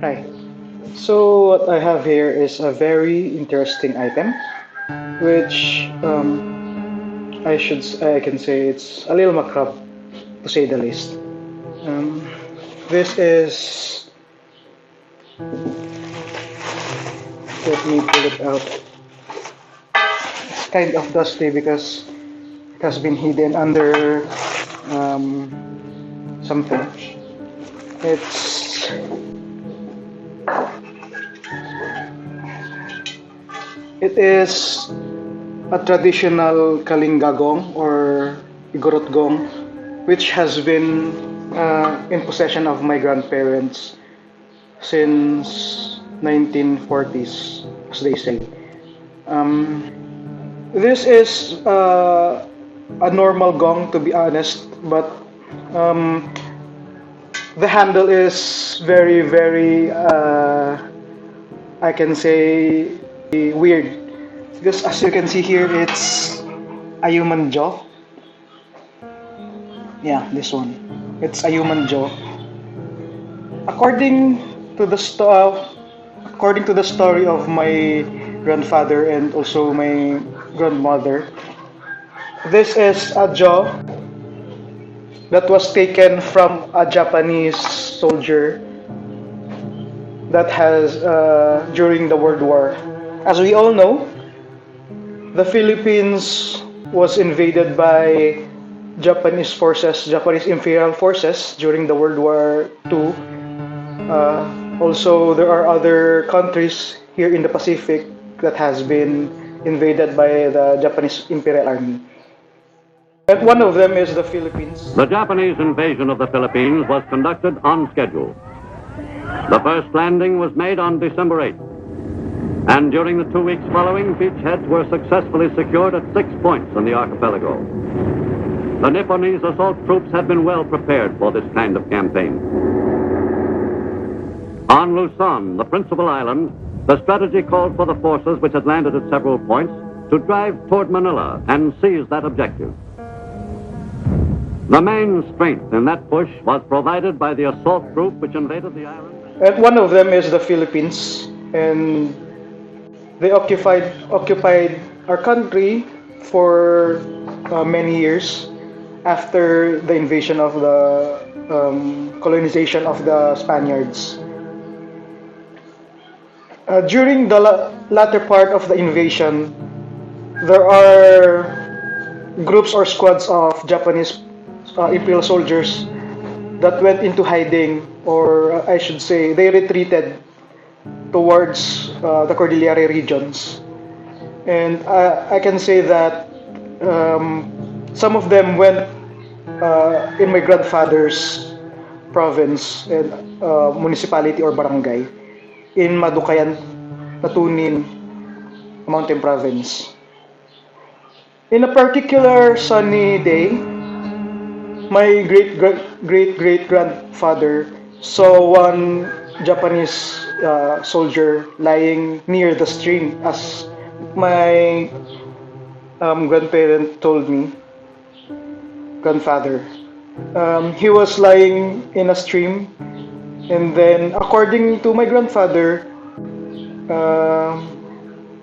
Right. So what I have here is a very interesting item, which I can say it's a little macabre to say the least. Um, this is let me pull it out. It's kind of dusty because it has been hidden under um, something. It's it is a traditional Kalinga Gong or Igorot Gong, which has been in possession of my grandparents since 1940s, as they say. Um, this is a normal gong, to be honest, but um, the handle is very, very, I can say, weird. Because as you can see here, it's a human jaw. Yeah, this one. It's a human jaw. According to the according to the story of my grandfather and also my grandmother, this is a jaw that was taken from a Japanese soldier that has during the World War. As we all know, the Philippines was invaded by Japanese forces, Japanese Imperial forces during the World War II. Also, there are other countries here in the Pacific that has been invaded by the Japanese Imperial Army. And one of them is the Philippines. The Japanese invasion of the Philippines was conducted on schedule. The first landing was made on December 8th. And during the 2 weeks following, beachheads were successfully secured at 6 points in the archipelago. The Nipponese assault troops had been well prepared for this kind of campaign. On Luzon, the principal island, the strategy called for the forces which had landed at several points to drive toward Manila and seize that objective. The main strength in that push was provided by the assault group which invaded the island. And one of them is the Philippines, and they occupied our country for many years after the invasion of the colonization of the Spaniards. During the latter part of the invasion, there are groups or squads of Japanese Imperial soldiers that went into hiding, or I should say, they retreated towards the Cordilleran regions. And I can say that some of them went in my grandfather's province and municipality or barangay in Madukayan, Natunin, Mountain Province. In a particular sunny day, my great grandfather saw one Japanese soldier lying near the stream, as my grandparent told me, grandfather. He was lying in a stream, and then, according to my grandfather,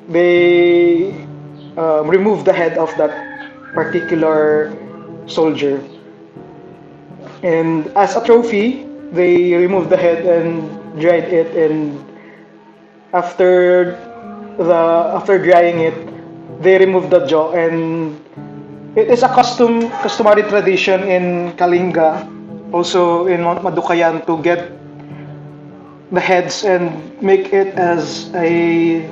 they removed the head of that particular soldier. And as a trophy, they removed the head and dried it. And after drying it, they removed the jaw. And it is a customary tradition in Kalinga, also in Mount Madukayan, to get the heads and make it as a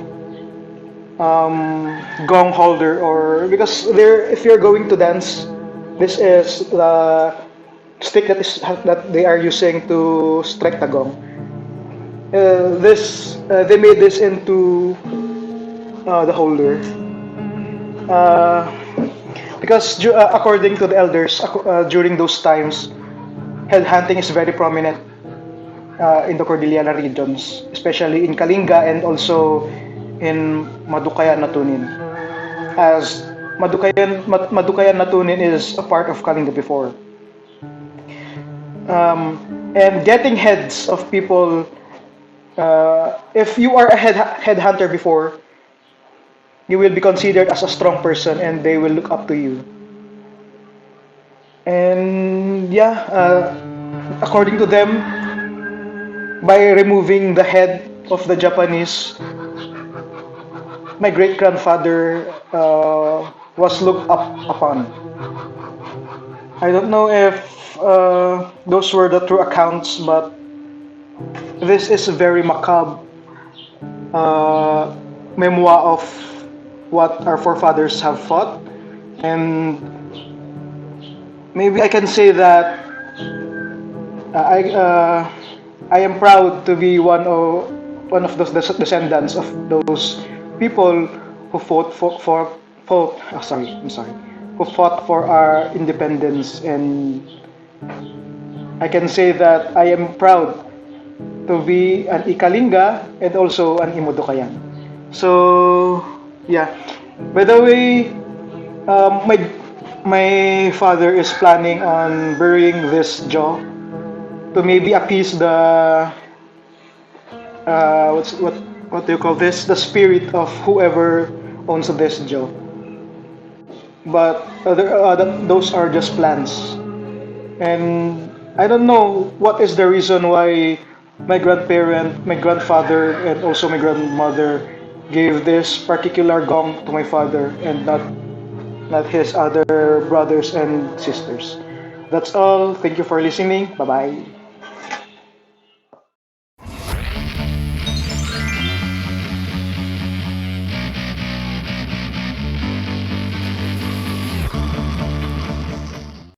gong holder, or because there, if you're going to dance, this is the stick that they are using to strike the gong. They made this into the holder because according to the elders, during those times, headhunting is very prominent in the Cordilleran regions, especially in Kalinga and also in Madukayan Natunin, as Madukayan Natunin is a part of Kalinga before. And getting heads of people If you are a headhunter before, you will be considered as a strong person and they will look up to you. And yeah, according to them, by removing the head of the Japanese, my great grandfather was looked up upon. I don't know if those were the true accounts, but this is a very macabre uh, memoir of what our forefathers have fought. And maybe I can say that I am proud to be one of those descendants of those people who who fought for our independence. And I can say that I am proud to be an Ikalinga and also an Imodokayan. So yeah. By the way, my father is planning on burying this jaw to maybe appease the what do you call this? The spirit of whoever owns this jaw. But those are just plans. And I don't know what is the reason why my grandfather, and also my grandmother gave this particular gong to my father and not his other brothers and sisters. That's all. Thank you for listening. Bye bye.